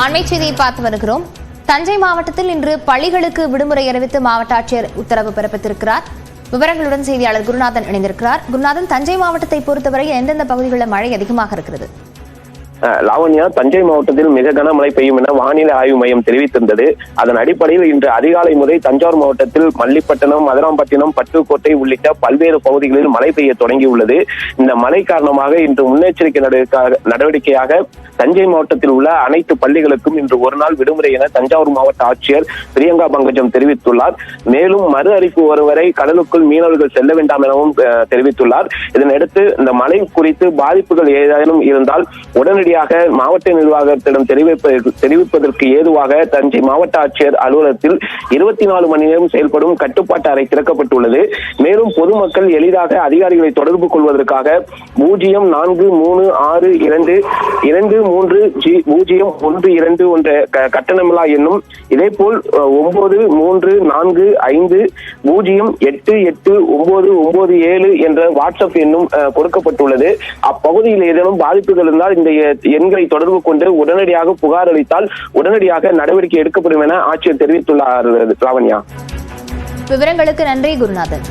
அண்மை செய்தியை பார்த்து வருகிறோம். தஞ்சை மாவட்டத்தில் இன்று பள்ளிகளுக்கு விடுமுறை அறிவித்து மாவட்ட ஆட்சியர் உத்தரவு பிறப்பித்திருக்கிறார். விவரங்களுடன் செய்தியாளர் குருநாதன் இணைந்திருக்கிறார். குருநாதன், தஞ்சை மாவட்டத்தை பொறுத்தவரை எந்தெந்த பகுதிகளில் மழை அதிகமாக இருக்கிறது? லாவண்யா, தஞ்சை மாவட்டத்தில் மிக கனமழை பெய்யும் என வானிலை ஆய்வு மையம் தெரிவித்திருந்தது. அதன் அடிப்படையில் இன்று அதிகாலை முதல் தஞ்சாவூர் மாவட்டத்தில் மல்லிப்பட்டினம், மதுராம்பட்டினம், பட்டுக்கோட்டை உள்ளிட்ட பல்வேறு பகுதிகளில் மழை பெய்ய தொடங்கியுள்ளது. இந்த மழை காரணமாக இன்று முன்னெச்சரிக்கை நடவடிக்கையாக தஞ்சை மாவட்டத்தில் உள்ள அனைத்து பள்ளிகளுக்கும் இன்று ஒரு நாள் விடுமுறை என தஞ்சாவூர் மாவட்ட ஆட்சியர் பிரியங்கா பங்கஜம் தெரிவித்துள்ளார். மேலும் மறு அறிவிப்பு ஒருவரை கடலுக்குள் மீனவர்கள் செல்ல வேண்டாம் எனவும் தெரிவித்துள்ளார். இதனையடுத்து இந்த மழை குறித்து பாதிப்புகள் ஏதேனும் இருந்தால் உடனடியாக மாவட்ட நிர்வாகத்திடம் தெரிவிப்பதற்கு ஏதுவாக தஞ்சை மாவட்ட ஆட்சியர் அலுவலகத்தில் 24 மணி நேரம் செயல்படும் கட்டுப்பாட்டு அறை திறக்கப்பட்டுள்ளது. மேலும் பொதுமக்கள் எளிதாக அதிகாரிகளை தொடர்பு கொள்வதற்காக 0432230312 என்ற கட்டணமில்லா எண்ணும், இதேபோல் 9345088997 என்ற வாட்ஸ்அப் எண்ணும் கொடுக்கப்பட்டுள்ளது. அப்பகுதியில் ஏதேனும் பாதிப்புகள் இருந்தால் இந்த எண்களை தொடர்பு கொண்டு உடனடியாக புகார் அளித்தால் உடனடியாக நடவடிக்கை எடுக்கப்படும் என ஆட்சியர் தெரிவித்துள்ளார். லாவண்யா, விவரங்களுக்கு நன்றி குருநாதன்.